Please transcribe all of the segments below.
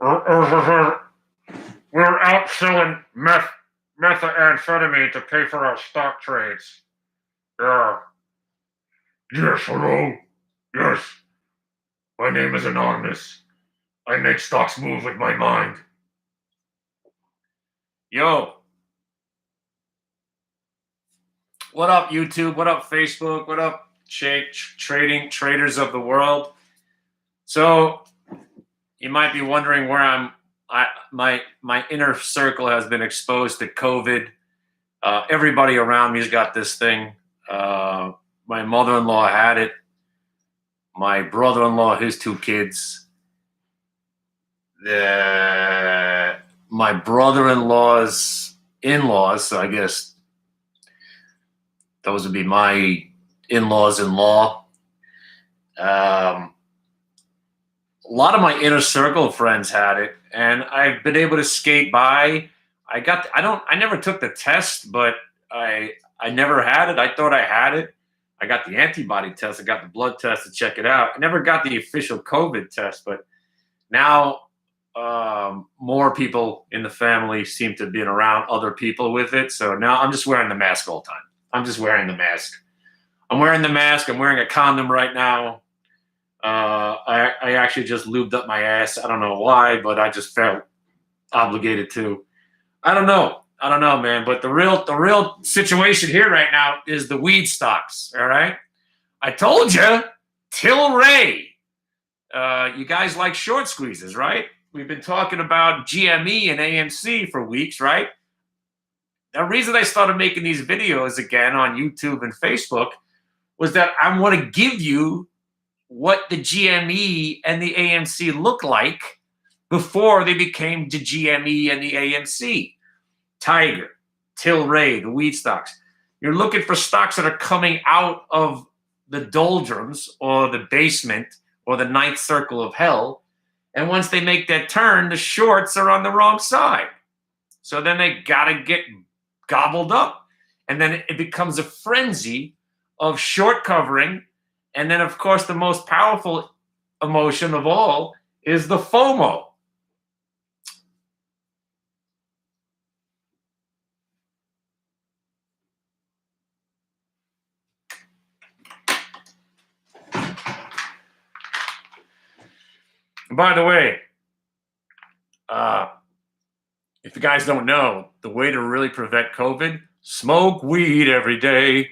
We're out selling methamphetamine to pay for our stock trades. Yeah. Yes, hello. Yes. My name is Anonymous. I make stocks move with my mind. Yo. What up, YouTube? What up, Facebook? What up, traders of the world? So, you might be wondering where my inner circle has been exposed to COVID. Everybody around me's got this thing. My mother-in-law had it. My brother-in-law, his two kids. My brother-in-law's in-laws, so I guess those would be my in-laws-in-law. A lot of my inner circle friends had it, and I've been able to skate by. I never took the test, but I never had it. I thought I had it. I got the antibody test. I got the blood test to check it out. I never got the official COVID test, but now more people in the family seem to have been around other people with it. So now I'm just wearing the mask all the time. I'm just wearing the mask. I'm wearing the mask. I'm wearing a condom right now. I actually just lubed up my ass. I don't know why, but I just felt obligated to. I don't know, man. But the real situation here right now is the weed stocks. All right, I told you, TLRY. You guys like short squeezes, right? We've been talking about GME and AMC for weeks, right? The reason I started making these videos again on YouTube and Facebook was that I want to give you what the GME and the AMC look like before they became the GME and the AMC. TIGR, TLRY, the weed stocks. You're looking for stocks that are coming out of the doldrums or the basement or the ninth circle of hell. And once they make that turn, the shorts are on the wrong side. So then they got to get gobbled up. And then it becomes a frenzy of short covering. And then, of course, the most powerful emotion of all is the FOMO. By the way, if you guys don't know, the way to really prevent COVID, smoke weed every day.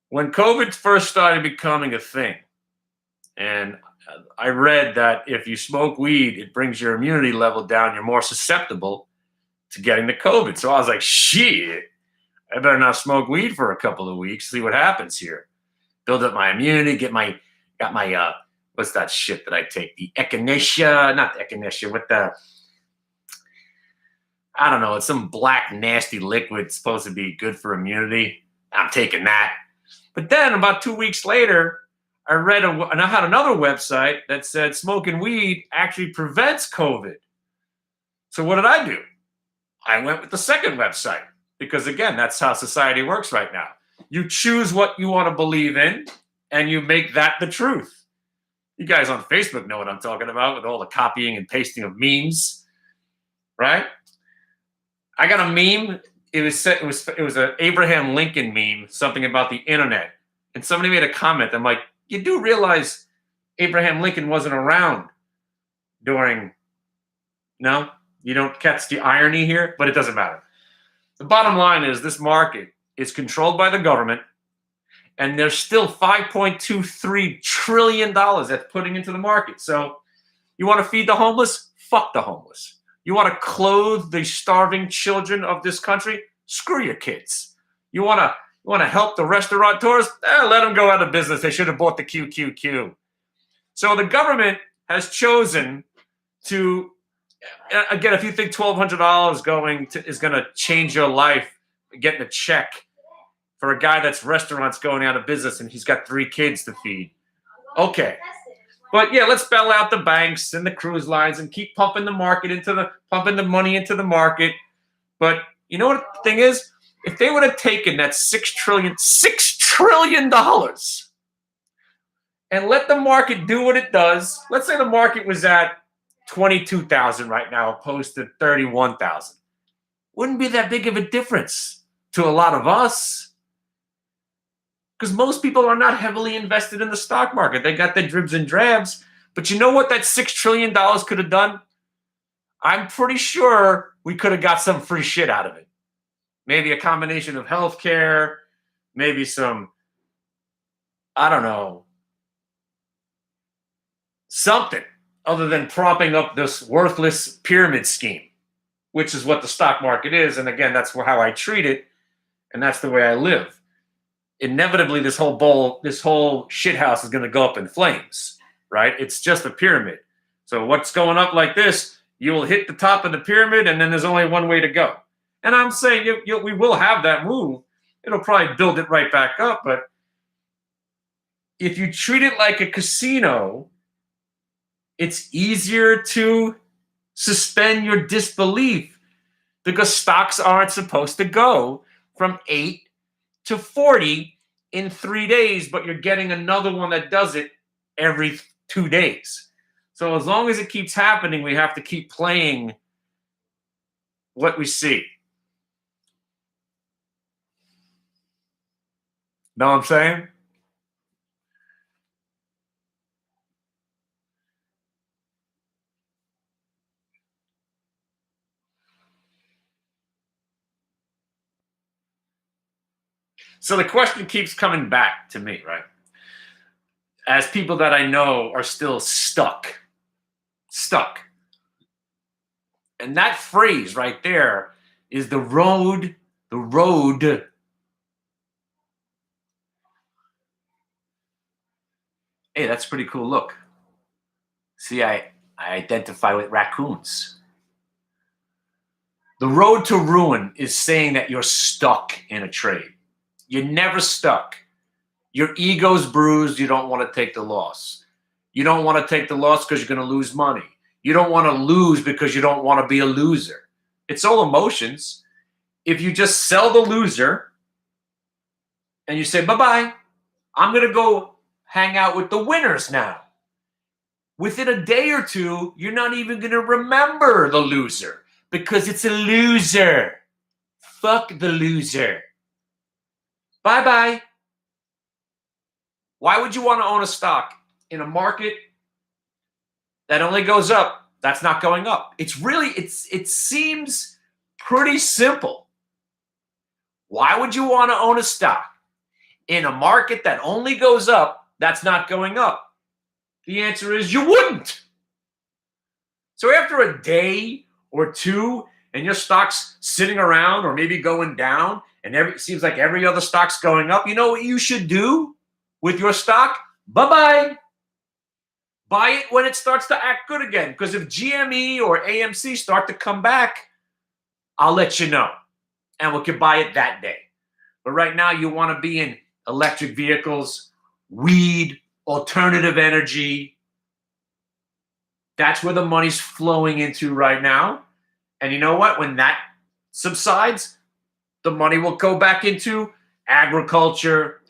When COVID first started becoming a thing, and I read that if you smoke weed, it brings your immunity level down. You're more susceptible to getting the COVID. So I was like, shit, I better not smoke weed for a couple of weeks, see what happens here. Build up my immunity, got my what's that shit that I take? The echinacea, not the echinacea, what the, I don't know, it's some black, nasty liquid supposed to be good for immunity. I'm taking that. But then about 2 weeks later, I read and I had another website that said smoking weed actually prevents COVID. So what did I do? I went with the second website because, again, that's how society works right now. You choose what you want to believe in, and you make that the truth. You guys on Facebook know what I'm talking about with all the copying and pasting of memes, right? I got a meme. It was an Abraham Lincoln meme, something about the internet, and somebody made a comment. I'm like, you do realize Abraham Lincoln wasn't around during? No, you don't catch the irony here, but it doesn't matter. The bottom line is this market is controlled by the government, and there's still $5.23 trillion that's putting into the market. So you want to feed the homeless? Fuck the homeless. You want to clothe the starving children of this country? Screw your kids. You want to help the restaurateurs? Let them go out of business. They should have bought the QQQ. So the government has chosen to, again, if you think $1,200 is going to change your life, getting a check for a guy that's restaurants going out of business and he's got 3 kids to feed. Okay. But yeah, let's bail out the banks and the cruise lines and keep pumping the money into the market. But you know what the thing is? If they would have taken that $6 trillion and let the market do what it does, let's say the market was at 22,000 right now opposed to 31,000. Wouldn't be that big of a difference to a lot of us, because most people are not heavily invested in the stock market. They got their dribs and drabs. But you know what that $6 trillion could have done? I'm pretty sure we could have got some free shit out of it. Maybe a combination of healthcare, maybe some, I don't know, something other than propping up this worthless pyramid scheme, which is what the stock market is. And again, that's how I treat it, and that's the way I live. Inevitably, this whole shit house is going to go up in flames, right? It's just a pyramid. So what's going up like this, you will hit the top of the pyramid, and then there's only one way to go. And I'm saying we will have that move. It'll probably build it right back up. But if you treat it like a casino, it's easier to suspend your disbelief, because stocks aren't supposed to go from 8 to 40 in 3 days, but you're getting another one that does it every 2 days. So as long as it keeps happening, we have to keep playing what we see. Know what I'm saying? So the question keeps coming back to me, right? As people that I know are still stuck. And that phrase right there is the road. Hey, that's a pretty cool look. See, I identify with raccoons. The road to ruin is saying that you're stuck in a trade. You're never stuck. Your ego's bruised. You don't want to take the loss. You don't want to take the loss because you're going to lose money. You don't want to lose because you don't want to be a loser. It's all emotions. If you just sell the loser and you say, bye-bye, I'm going to go hang out with the winners now. Within a day or two, you're not even going to remember the loser, because it's a loser. Fuck the loser. Bye-bye. Why would you want to own a stock in a market that only goes up? That's not going up. It seems pretty simple. Why would you want to own a stock in a market that only goes up, that's not going up? The answer is you wouldn't. So after a day or two and your stock's sitting around or maybe going down, and it seems like every other stock's going up, you know what you should do with your stock? Bye-bye. Buy it when it starts to act good again. Because if GME or AMC start to come back, I'll let you know. And we can buy it that day. But right now, you want to be in electric vehicles, weed, alternative energy. That's where the money's flowing into right now. And you know what? When that subsides, the money will go back into agriculture,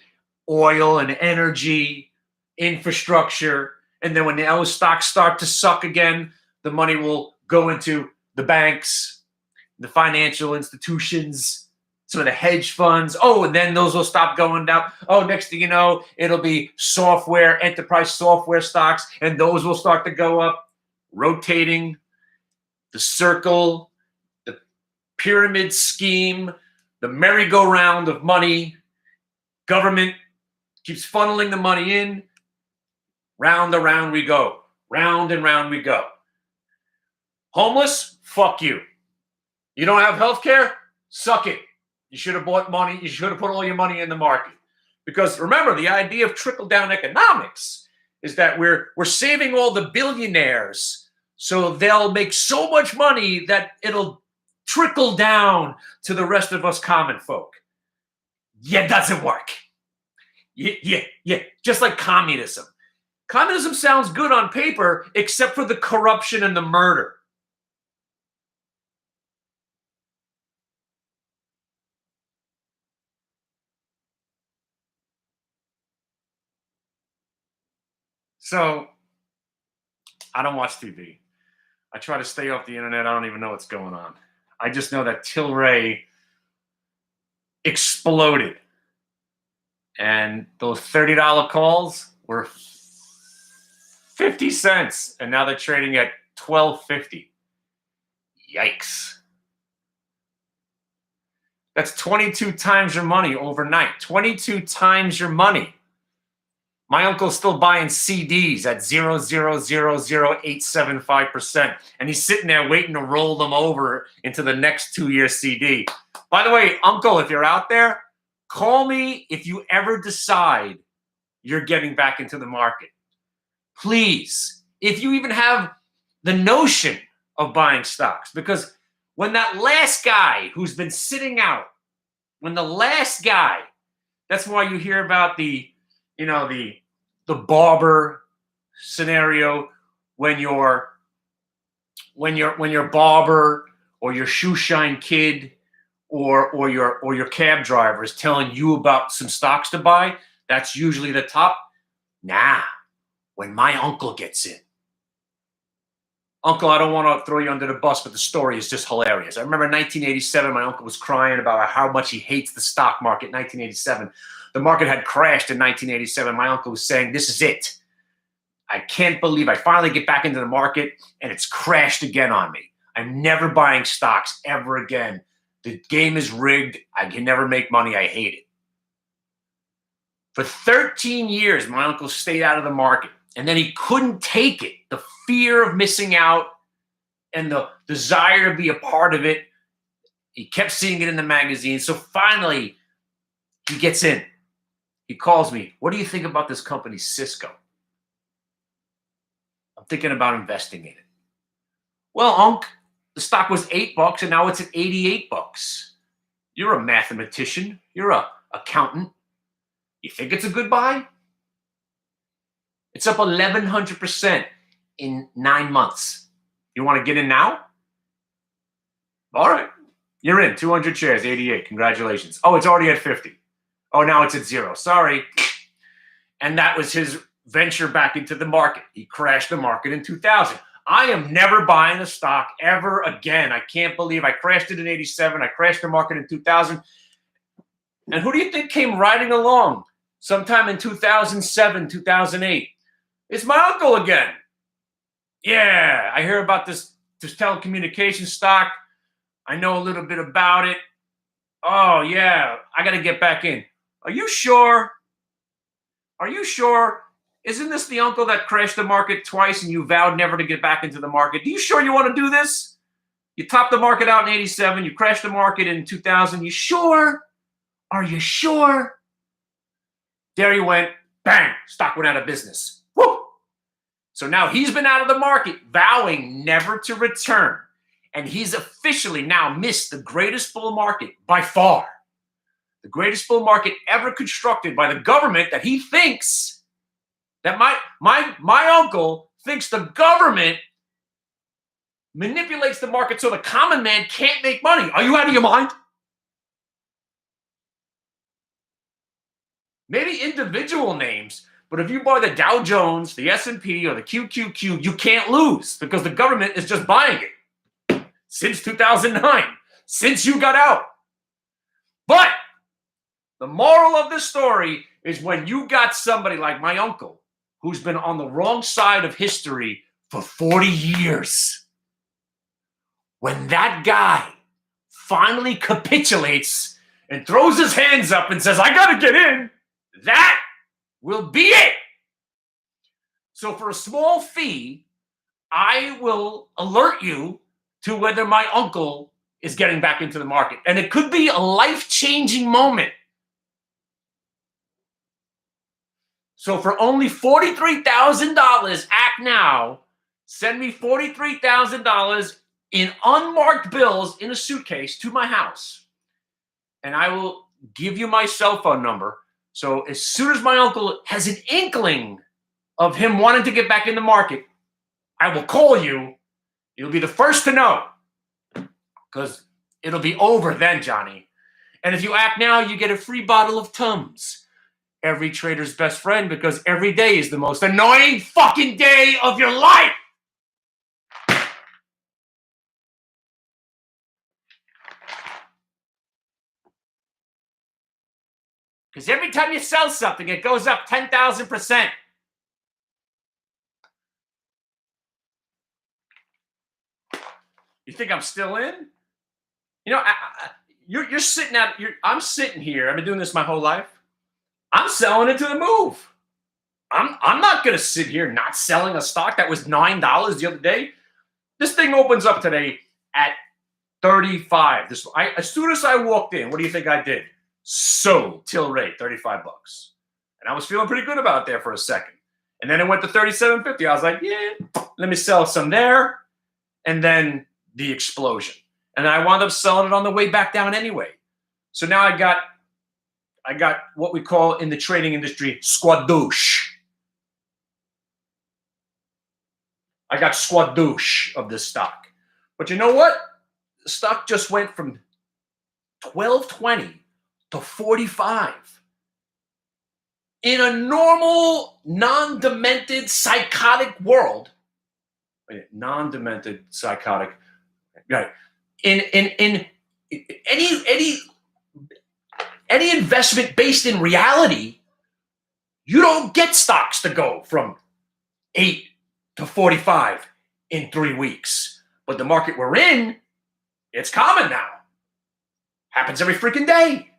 oil and energy, infrastructure. And then when those stocks start to suck again, the money will go into the banks, the financial institutions, some of the hedge funds. Oh, and then those will stop going down. Oh, next thing you know, it'll be software, enterprise software stocks, and those will start to go up, rotating the circle, the pyramid scheme, the merry-go-round of money. Government keeps funneling the money in. Round and round we go. Round and round we go. Homeless? Fuck you. You don't have health care? Suck it. You should have bought money. You should have put all your money in the market. Because remember, the idea of trickle-down economics is that we're saving all the billionaires so they'll make so much money that it'll trickle down to the rest of us common folk. Yeah, it doesn't work. Yeah. Just like communism. Communism sounds good on paper, except for the corruption and the murder. So, I don't watch TV. I try to stay off the internet. I don't even know what's going on. I just know that TLRY exploded. And those $30 calls were 50 cents. And now they're trading at $12.50. Yikes. That's 22 times your money overnight. 22 times your money. My uncle's still buying CDs at 0.0000875%. And he's sitting there waiting to roll them over into the next 2-year CD. By the way, Uncle, if you're out there, call me if you ever decide you're getting back into the market. Please, if you even have the notion of buying stocks. Because when that last guy who's been sitting out, when the last guy, that's why you hear about the barber scenario, when your barber or your shoe shine kid or your cab driver is telling you about some stocks to buy, that's usually the top. Nah, when my uncle gets in. Uncle, I don't want to throw you under the bus, but the story is just hilarious. I remember in 1987, my uncle was crying about how much he hates the stock market in 1987. The market had crashed in 1987. My uncle was saying, this is it. I can't believe I finally get back into the market and it's crashed again on me. I'm never buying stocks ever again. The game is rigged. I can never make money. I hate it. For 13 years, my uncle stayed out of the market. And then he couldn't take it. The fear of missing out and the desire to be a part of it. He kept seeing it in the magazine. So finally, he gets in. He calls me. What do you think about this company, Cisco? I'm thinking about investing in it. Well, Unc, the stock was $8 and now it's at $88. You're a mathematician. You're an accountant. You think it's a good buy? It's up 1,100% in 9 months. You want to get in now? All right. You're in. 200 shares, 88. Congratulations. Oh, it's already at 50. Oh, now it's at 0. Sorry. And that was his venture back into the market. He crashed the market in 2000. I am never buying a stock ever again. I can't believe I crashed it in 87. I crashed the market in 2000. And who do you think came riding along sometime in 2007, 2008? It's my uncle again. Yeah, I hear about this telecommunications stock. I know a little bit about it. Oh, yeah, I got to get back in. Are you sure? Are you sure? Isn't this the uncle that crashed the market twice and you vowed never to get back into the market? Are you sure you want to do this? You topped the market out in 87. You crashed the market in 2000. You sure? Are you sure? There he went. Bang. Stock went out of business. Woo! So now he's been out of the market, vowing never to return. And he's officially now missed the greatest bull market by far. The greatest bull market ever constructed by the government that he thinks, that my uncle thinks the government manipulates the market so the common man can't make money. Are you out of your mind? Maybe individual names, but if you buy the Dow Jones, the S&P, or the QQQ, you can't lose because the government is just buying it since 2009, since you got out. But the moral of the story is when you got somebody like my uncle who's been on the wrong side of history for 40 years, when that guy finally capitulates and throws his hands up and says, I got to get in, that will be it. So for a small fee, I will alert you to whether my uncle is getting back into the market. And it could be a life-changing moment. So for only $43,000, act now. Send me $43,000 in unmarked bills in a suitcase to my house. And I will give you my cell phone number. So as soon as my uncle has an inkling of him wanting to get back in the market, I will call you. You'll be the first to know. Because it'll be over then, Johnny. And if you act now, you get a free bottle of Tums. Every trader's best friend, because every day is the most annoying fucking day of your life. Because every time you sell something, it goes up 10,000%. You think I'm still in? You know, you're sitting out. I'm sitting here. I've been doing this my whole life. I'm selling it to the move. I'm not going to sit here not selling a stock that was $9 the other day. This thing opens up today at 35. As soon as I walked in, what do you think I did? Sold TLRY, 35 bucks. And I was feeling pretty good about it there for a second. And then it went to 37.50. I was like, yeah, let me sell some there. And then the explosion. And I wound up selling it on the way back down anyway. So now I got what we call in the trading industry squadouche. I got squadouche of this stock. But you know what? The stock just went from 12.20 to 45. In a normal, non-demented, psychotic world, non-demented, psychotic, right? In any investment based in reality, you don't get stocks to go from 8 to 45 in 3 weeks. But the market we're in, it's common now. Happens every freaking day.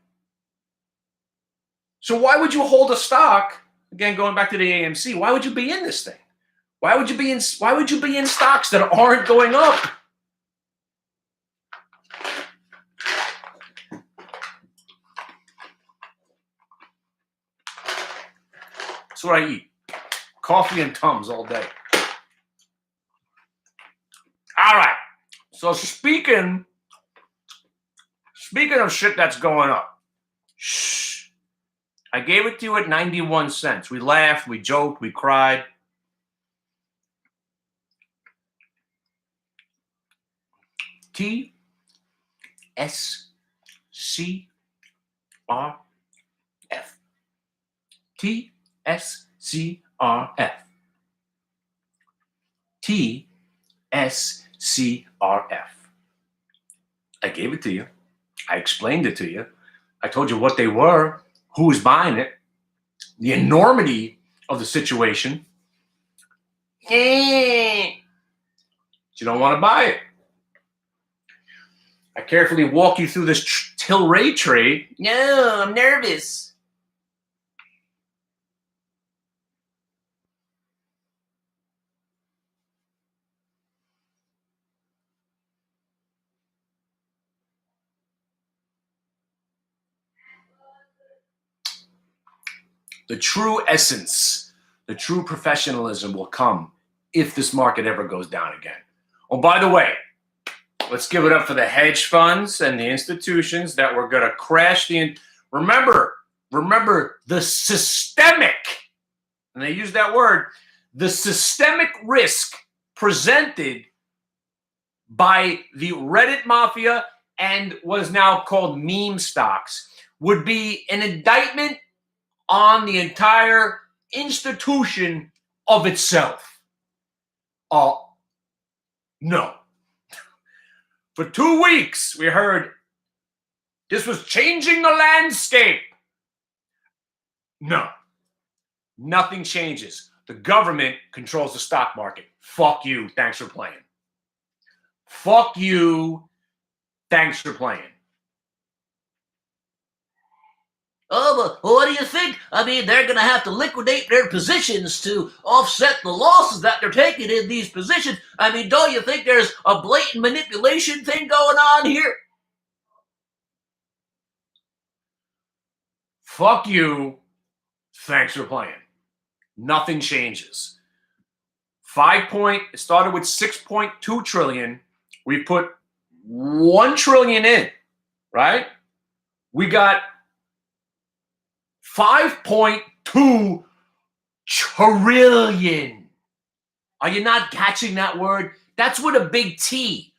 So why would you hold a stock? Again, going back to the AMC, why would you be in this thing? Why would you be in stocks that aren't going up? That's what I eat. Coffee and Tums all day. All right. So speaking of shit that's going up, I gave it to you at 91 cents. We laughed, we joked, we cried. TSCRF. TSCRF. TSCRF. I gave it to you. I explained it to you. I told you what they were, who was buying it, the enormity of the situation. But you don't want to buy it. I carefully walk you through this TLRY trade. No, I'm nervous. The true essence, the true professionalism will come if this market ever goes down again. Oh, by the way, let's give it up for the hedge funds and the institutions that were going to crash Remember the systemic, and they use that word, the systemic risk presented by the Reddit mafia and what is now called meme stocks would be an indictment on the entire institution of itself. No. For 2 weeks, we heard this was changing the landscape. No. Nothing changes. The government controls the stock market. Fuck you. Thanks for playing. Fuck you. Thanks for playing. Oh, but what do you think? I mean, they're going to have to liquidate their positions to offset the losses that they're taking in these positions. I mean, don't you think there's a blatant manipulation thing going on here? Fuck you. Thanks for playing. Nothing changes. It started with 6.2 trillion. We put 1 trillion in, right? We got 5.2 trillion. Are you not catching that word? That's with a big T.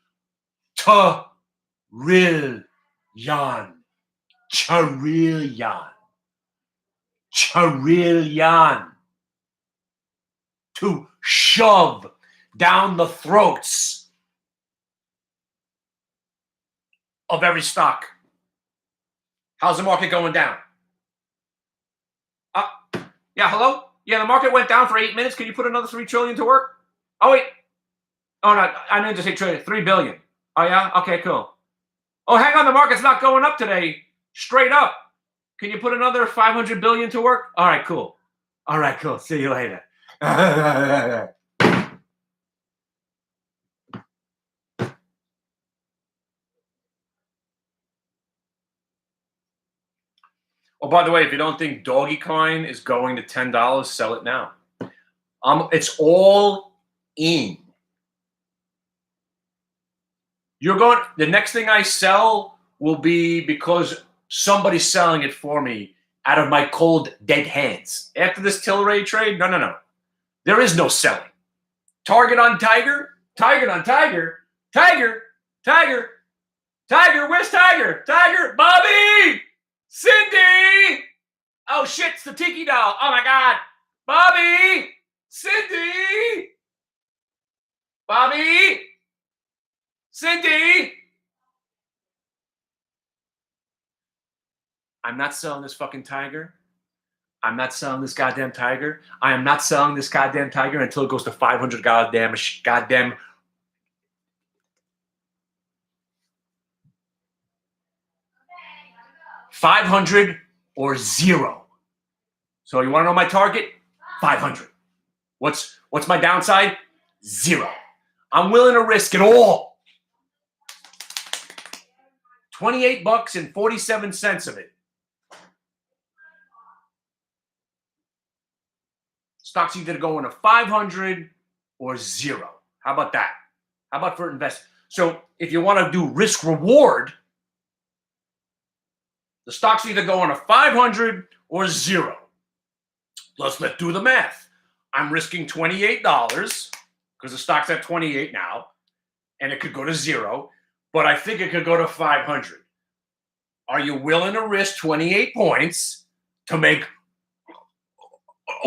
Trillion. Trillion. Trillion. To shove down the throats of every stock. How's the market going down? Yeah, hello? Yeah, the market went down for 8 minutes. Can you put another 3 trillion to work? Oh, wait. Oh, no, I meant to say trillion. 3 billion. Oh, yeah? Okay, cool. Oh, hang on. The market's not going up today. Straight up. Can you put another 500 billion to work? All right, cool. All right, cool. See you later. Oh, by the way, if you don't think Dogecoin is going to $10, sell it now. It's all in. The next thing I sell will be because somebody's selling it for me out of my cold, dead hands. After this TLRY trade, no. There is no selling. Target on TIGR, Tiger on TIGR, Tiger, where's Tiger? Tiger, Bobby, Cindy. Oh shit, it's the Tiki doll. Oh my God, Bobby, Cindy, Bobby, Cindy. I'm not selling this fucking tiger. I'm not selling this goddamn tiger. I am not selling this goddamn tiger until it goes to 500 goddamn 500 or zero. So you want to know my target? 500. What's my downside? Zero. I'm willing to risk it all. $28 and 47 cents of it. Stock's either going to 500 or zero. How about that? How about for investment? So if you want to do risk reward, the stock's either going to 500 or zero. Let's do the math. I'm risking $28 because the stock's at 28 now, and it could go to zero, but I think it could go to 500. Are you willing to risk 28 points to make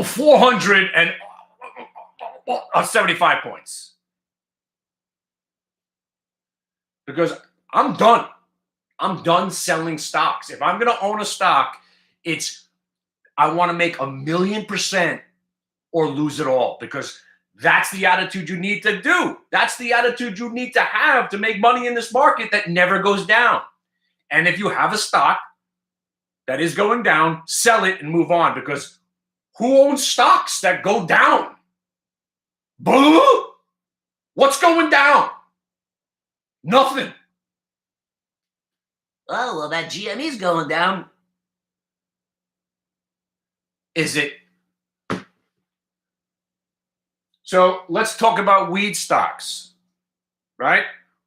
475 points? Because I'm done. I'm done selling stocks. If I'm going to own a stock, I want to make 1,000,000% or lose it all, because that's the attitude you need to do. That's the attitude you need to have to make money in this market that never goes down. And if you have a stock that is going down, sell it and move on, because who owns stocks that go down? Boo! What's going down? Nothing. Oh, well, that GME's going down. Is it? So let's talk about weed stocks, right?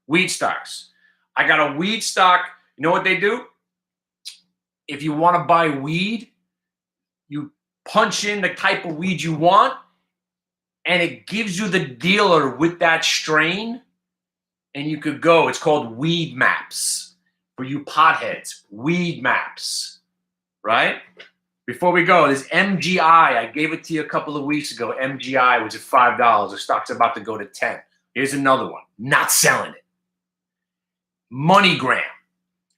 Weed stocks. I got a weed stock. You know what they do? If you want to buy weed, you punch in the type of weed you want, and it gives you the dealer with that strain, and you could go. It's called Weed Maps for you potheads. Weed Maps, right? Before we go, there's MGI. I gave it to you a couple of weeks ago. MGI was at $5. The stock's about to go to 10. Here's another one. Not selling it. MoneyGram.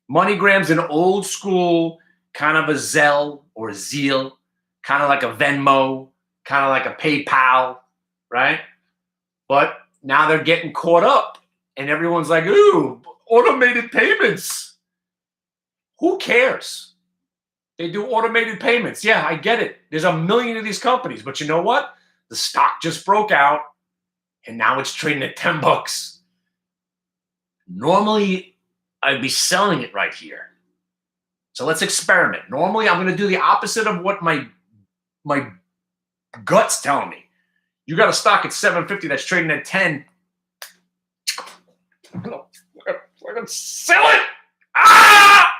MoneyGram's an old school kind of a Zelle or Zeal, kind of like a Venmo, kind of like a PayPal, right? But now they're getting caught up, and everyone's like, ooh, automated payments. Who cares? They do automated payments. Yeah, I get it. There's a million of these companies, but you know what? The stock just broke out, and now it's trading at $10. Normally, I'd be selling it right here. So let's experiment. Normally, I'm going to do the opposite of what my gut's telling me. You got a stock at 750 that's trading at 10. I'm going to sell it. Ah!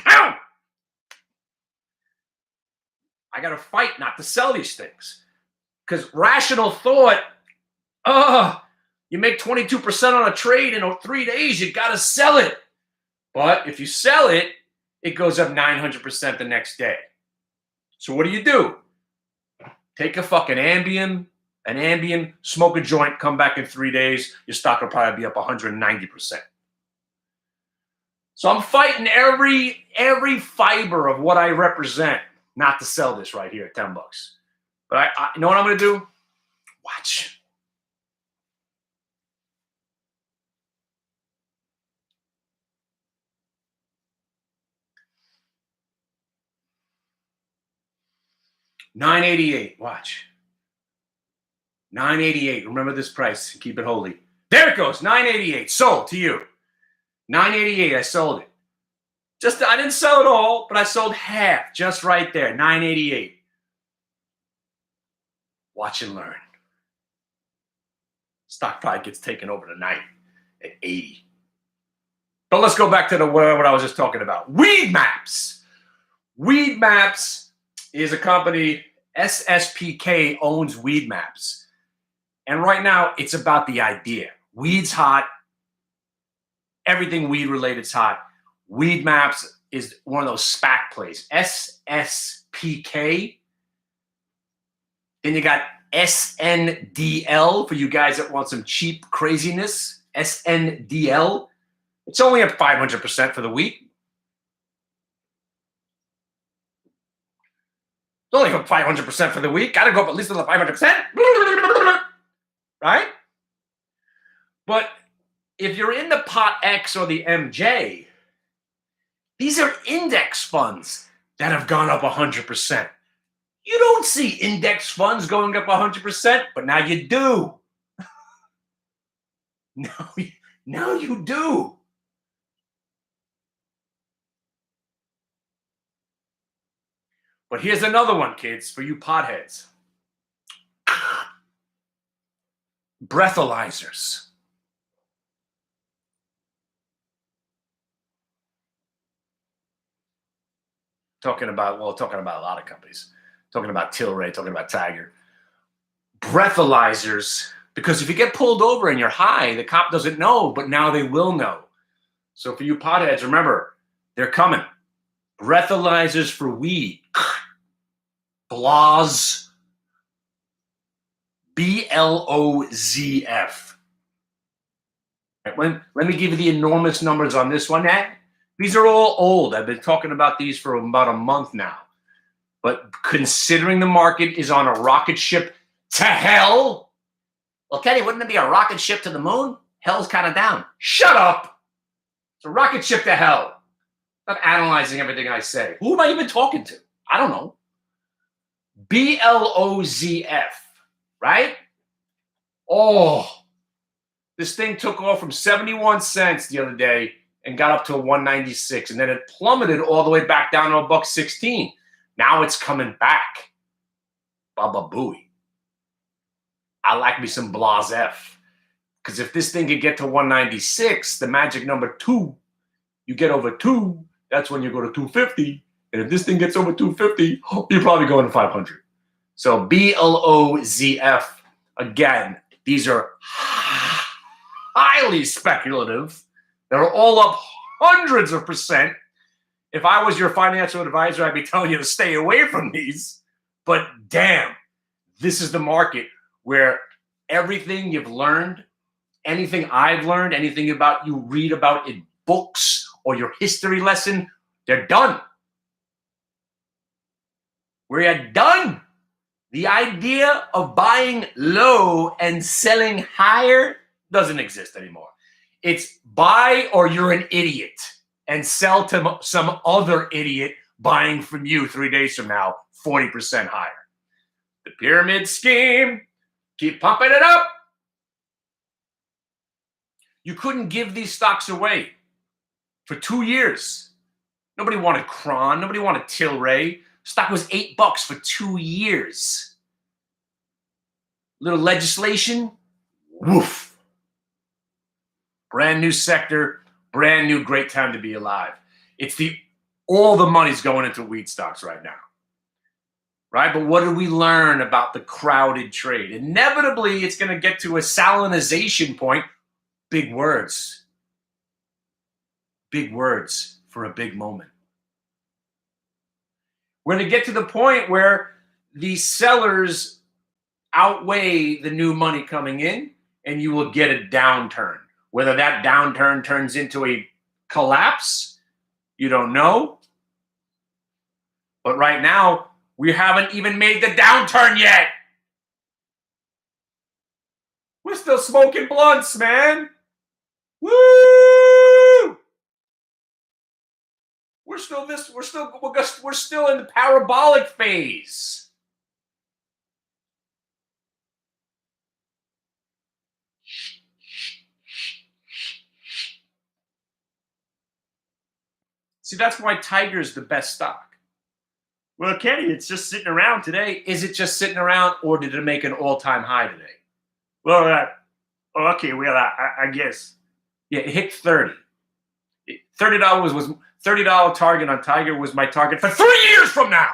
Ow! I got to fight not to sell these things, because rational thought, you make 22% on a trade in 3 days, you got to sell it. But if you sell it, it goes up 900% the next day. So what do? Take a fucking Ambien, smoke a joint, come back in 3 days, your stock will probably be up 190%. So I'm fighting every fiber of what I represent not to sell this right here at 10 bucks. But I you know what I'm going to do? Watch. $9.88. Watch. $9.88. Remember this price. Keep it holy. There it goes. $9.88. Sold to you. $9.88. I sold it. I didn't sell it all, but I sold half just right there. $9.88. Watch and learn. Stock probably gets taken over tonight at 80. But let's go back to what I was just talking about. Weed Maps. Weed Maps is a company. SSPK owns Weed Maps. And right now, it's about the idea. Weed's hot. Everything weed related is hot. Weed Maps is one of those SPAC plays. SSPK. Then you got SNDL for you guys that want some cheap craziness. SNDL. It's only up 500% for the week. It's only up 500% for the week. Got to go up at least another 500%. Right? But if you're in the Pot X or the MJ, these are index funds that have gone up 100%. You don't see index funds going up 100%, but now you do. Now you do. But here's another one, kids, for you potheads. Breathalyzers. Talking about a lot of companies. Talking about TLRY, talking about TIGR. Breathalyzers, because if you get pulled over and you're high, the cop doesn't know, but now they will know. So for you potheads, remember, they're coming. Breathalyzers for weed. Bloz. BLOZF. Let me give you the enormous numbers on this one. These are all old. I've been talking about these for about a month now. But considering the market is on a rocket ship to hell. Well, Kenny, wouldn't it be a rocket ship to the moon? Hell's kind of down. Shut up. It's a rocket ship to hell. I'm analyzing everything I say. Who am I even talking to? I don't know. BLOZF, right? Oh, this thing took off from 71 cents the other day and got up to 196, and then it plummeted all the way back down to $1.16. Now it's coming back. Baba Booey. I like me some Blaz F. Because if this thing could get to 196, the magic number 2, you get over 2, that's when you go to 250. And if this thing gets over 250, you're probably going to 500. So BLOZF, again, these are highly speculative. They're all up hundreds of percent. If I was your financial advisor, I'd be telling you to stay away from these. But damn, this is the market where everything you've learned, anything I've learned, anything about you read about in books or your history lesson, they're done. We're done. The idea of buying low and selling higher doesn't exist anymore. It's buy or you're an idiot and sell to some other idiot buying from you 3 days from now, 40% higher. The pyramid scheme, keep pumping it up. You couldn't give these stocks away for 2 years. Nobody wanted Cron. Nobody wanted Tilray. Stock was $8 for 2 years. Little legislation, woof. Brand new sector, brand new great time to be alive. It's all the money's going into weed stocks right now. Right? But what did we learn about the crowded trade? Inevitably, it's going to get to a salinization point. Big words. Big words for a big moment. We're going to get to the point where the sellers outweigh the new money coming in, and you will get a downturn. Whether that downturn turns into a collapse? You don't know. But right now, we haven't even made the downturn yet. We're still smoking blunts, man. Woo! We're still in the parabolic phase. See, that's why TIGR is the best stock. Well, Kenny, it's just sitting around today. Is it just sitting around, or did it make an all-time high today? Well, okay. Well, I guess. Yeah, it hit 30. $30 was $30 target on TIGR was my target for 3 years from now.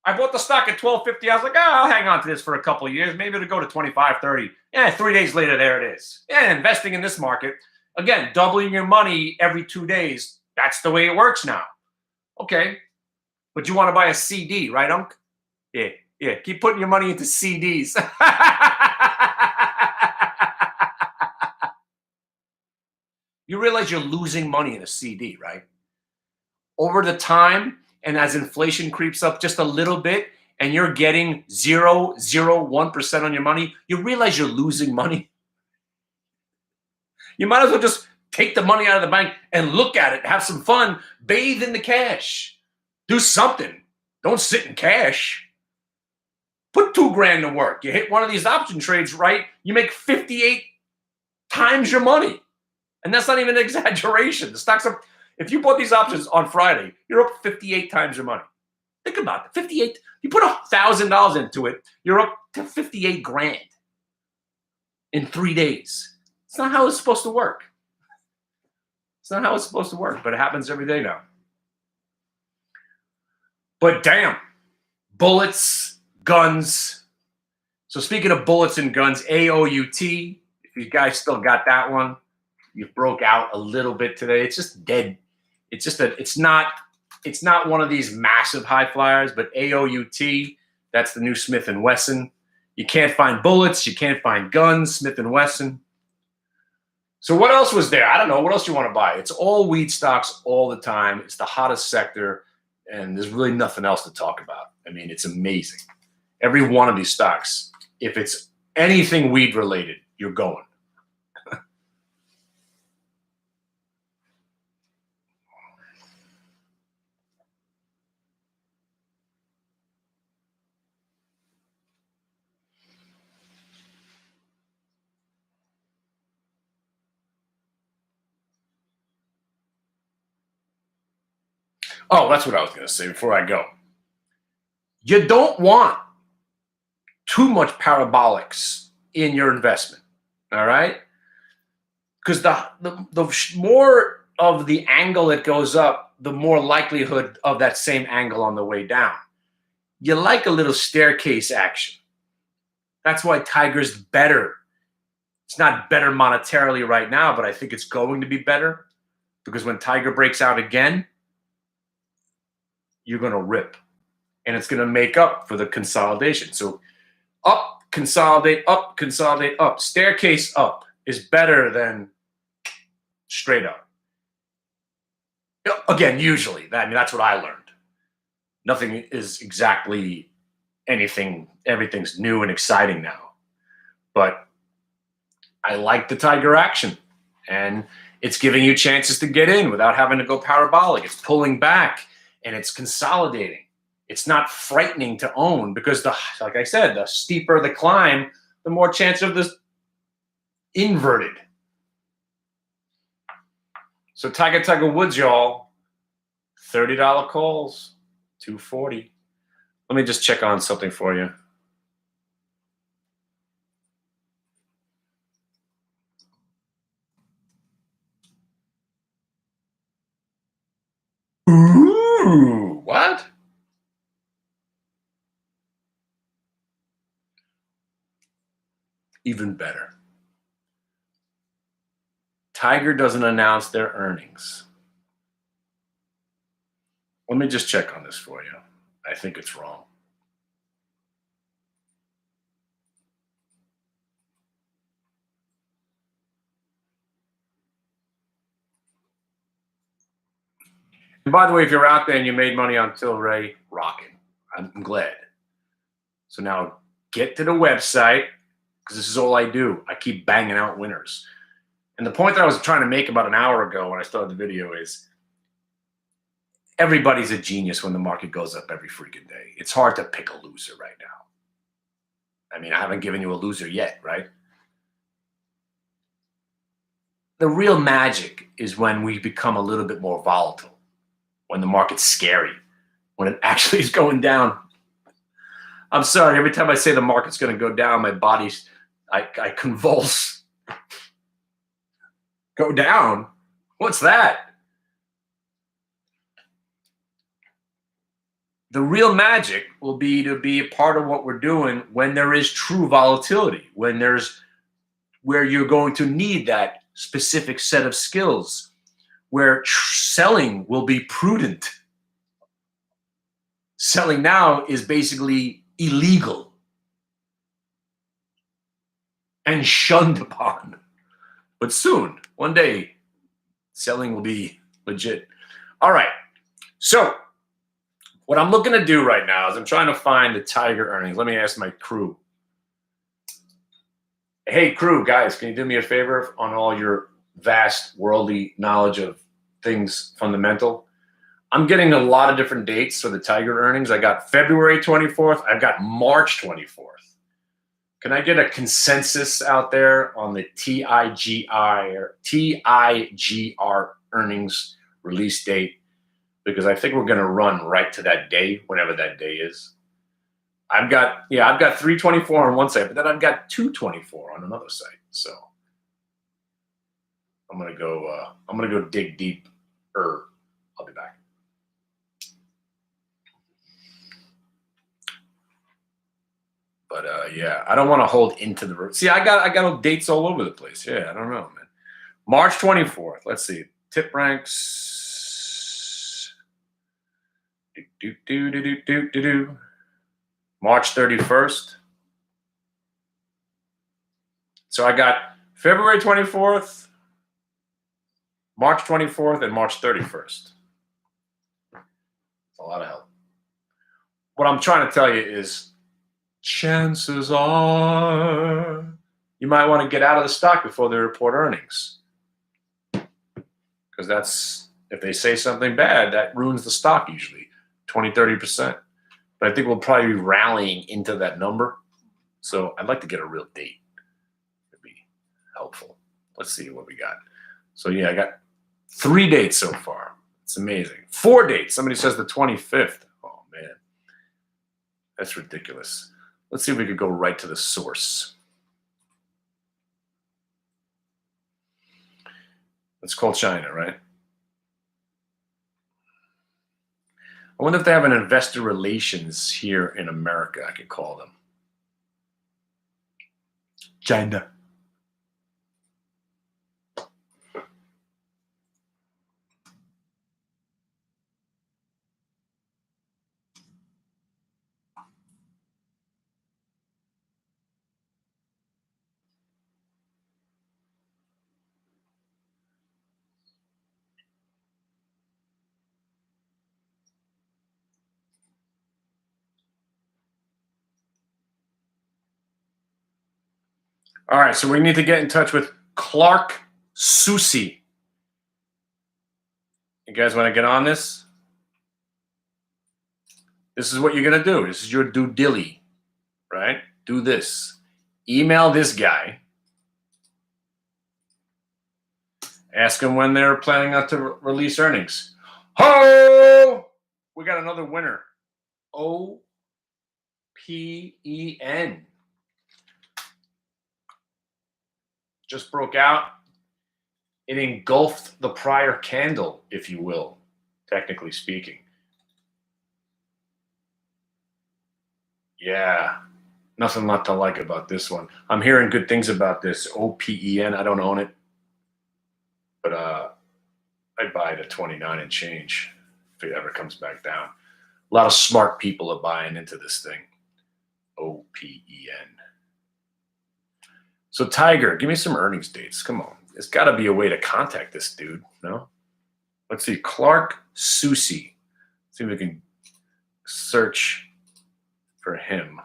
I bought the stock at $12.50. I was like, I'll hang on to this for a couple of years. Maybe it'll go to 25, 30. Yeah, 3 days later, there it is. Yeah, investing in this market. Again, doubling your money every 2 days. That's the way it works now. Okay. But you want to buy a CD, right, Unc? Yeah. Keep putting your money into CDs. You realize you're losing money in a CD, right? Over the time, and as inflation creeps up just a little bit, and you're getting 0.001% on your money, you realize you're losing money. You might as well just take the money out of the bank and look at it, have some fun, bathe in the cash. Do something. Don't sit in cash. Put $2,000 to work. You hit one of these option trades, right? You make 58 times your money. And that's not even an exaggeration. The stocks are, if you bought these options on Friday, you're up 58 times your money. Think about it. 58. You put $1,000 into it, you're up to 58 grand in 3 days. It's not how it's supposed to work. It's not how it's supposed to work, but it happens every day now. But damn, bullets, guns. So speaking of bullets and guns, AOUT, if you guys still got that one, you broke out a little bit today. It's just dead. It's not one of these massive high flyers, but AOUT, that's the new Smith & Wesson. You can't find bullets, you can't find guns, Smith & Wesson. So what else was there? I don't know. What else do you want to buy? It's all weed stocks all the time. It's the hottest sector, and there's really nothing else to talk about. I mean, it's amazing. Every one of these stocks, if it's anything weed related, you're going. Oh, that's what I was going to say before I go. You don't want too much parabolics in your investment, all right? Because the more of the angle it goes up, the more likelihood of that same angle on the way down. You like a little staircase action. That's why TIGR's better. It's not better monetarily right now, but I think it's going to be better because when TIGR breaks out again, you're going to rip. And it's going to make up for the consolidation. So up, consolidate, up, consolidate, up. Staircase up is better than straight up. Again, usually. That's what I learned. Nothing is exactly anything. Everything's new and exciting now. But I like the TIGR action. And it's giving you chances to get in without having to go parabolic. It's pulling back and it's consolidating. It's not frightening to own because, like I said, the steeper the climb, the more chance of this inverted. So Tiger Woods, y'all, $30 calls, $240. Let me just check on something for you. Ooh, what? Even better. TIGR doesn't announce their earnings. Let me just check on this for you. I think it's wrong. And by the way, if you're out there and you made money on TLRY, rocking. I'm glad. So now get to the website, because this is all I do. I keep banging out winners. And the point that I was trying to make about an hour ago when I started the video is everybody's a genius when the market goes up every freaking day. It's hard to pick a loser right now. I mean, I haven't given you a loser yet, right? The real magic is when we become a little bit more volatile, when the market's scary, when it actually is going down. I'm sorry, every time I say the market's going to go down, my body's, I convulse. Go down? What's that? The real magic will be to be a part of what we're doing when there is true volatility, when there's where you're going to need that specific set of skills, where selling will be prudent. Selling now is basically illegal and shunned upon. But soon, one day, selling will be legit. All right. So what I'm looking to do right now is I'm trying to find the TIGR earnings. Let me ask my crew. Hey, crew, guys, can you do me a favor on all your vast worldly knowledge of things fundamental? I'm getting a lot of different dates for the TIGR earnings. I got February 24th. I've got March 24th. Can I get a consensus out there on the TIGR earnings release date? Because I think we're going to run right to that day, whenever that day is. I've got 324 on one side, but then I've got 224 on another side. So I'm gonna go dig deep. I'll be back. But yeah, I don't want to hold into the. See, I got dates all over the place. Yeah, I don't know, man. March 24th. Let's see. Tip ranks. March 31st. So I got February 24th, March 24th, and March 31st. It's a lot of help. What I'm trying to tell you is chances are you might want to get out of the stock before they report earnings. Because that's, if they say something bad, that ruins the stock usually, 20, 30%. But I think we'll probably be rallying into that number. So I'd like to get a real date. It'd be helpful. Let's see what we got. So yeah, I got 3 dates so far. It's amazing. 4 dates. Somebody says the 25th. Oh, man. That's ridiculous. Let's see if we could go right to the source. Let's call China, right? I wonder if they have an investor relations here in America. I could call them. China. All right, so we need to get in touch with Clark Susi. You guys want to get on this? This is what you're going to do. This is your due dilly, right? Do this. Email this guy. Ask him when they're planning not to release earnings. Ho! We got another winner. OPEN. Just broke out. It engulfed the prior candle, if you will, technically speaking. Yeah, nothing not to like about this one. I'm hearing good things about this OPEN. I don't own it, but I'd buy it at 29 and change if it ever comes back down. A lot of smart people are buying into this thing. OPEN. So TIGR, give me some earnings dates. Come on. There's got to be a way to contact this dude, no? Let's see, Clark Susi. See if we can search for him.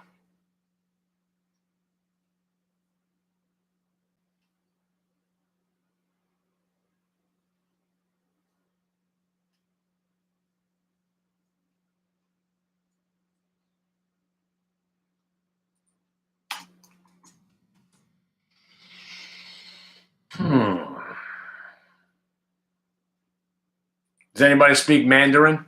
Does anybody speak Mandarin?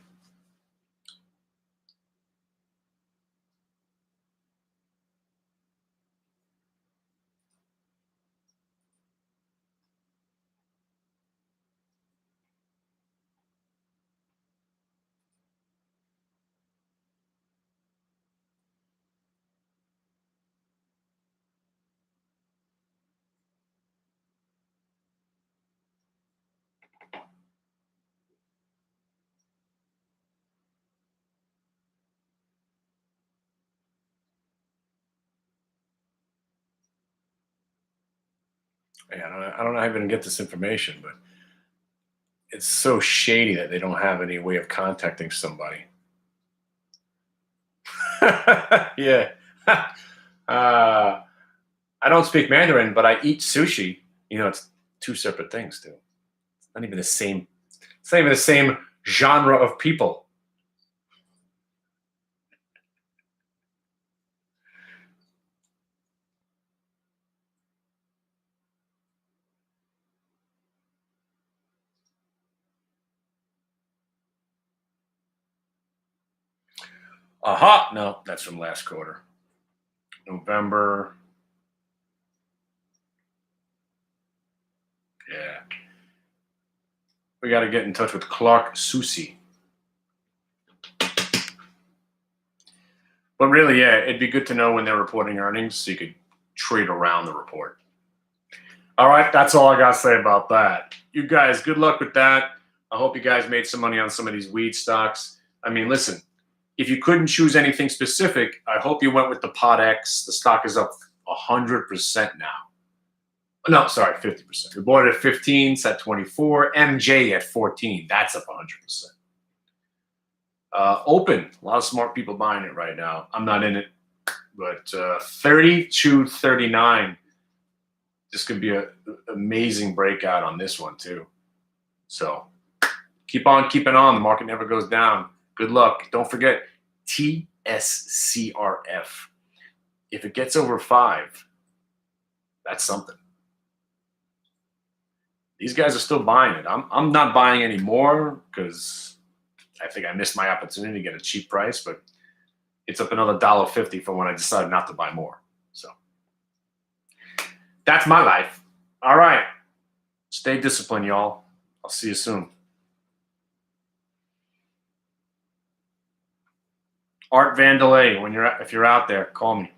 Yeah, I don't know how you're going to get this information, but it's so shady that they don't have any way of contacting somebody. Yeah. I don't speak Mandarin, but I eat sushi. You know, it's two separate things, too. It's not even the same. It's not even the same genre of people. Aha! No, that's from last quarter. November. Yeah. We got to get in touch with Clark Susi. But really, yeah, it'd be good to know when they're reporting earnings so you could trade around the report. All right, that's all I got to say about that. You guys, good luck with that. I hope you guys made some money on some of these weed stocks. I mean, listen, if you couldn't choose anything specific, I hope you went with the PODX. The stock is up 100% now. No, sorry, 50%. We bought it at 15, it's at 24. MJ at 14, that's up 100%. Open, a lot of smart people buying it right now. I'm not in it, but 30 to 39. This could be an amazing breakout on this one too. So keep on keeping on. The market never goes down. Good luck. Don't forget TSCRF. If it gets over 5, that's something. These guys are still buying it. I'm not buying anymore because I think I missed my opportunity to get a cheap price, but it's up another $1.50 for when I decided not to buy more. So that's my life. All right. Stay disciplined, y'all. I'll see you soon. Art Vandelay, if you're out there, call me.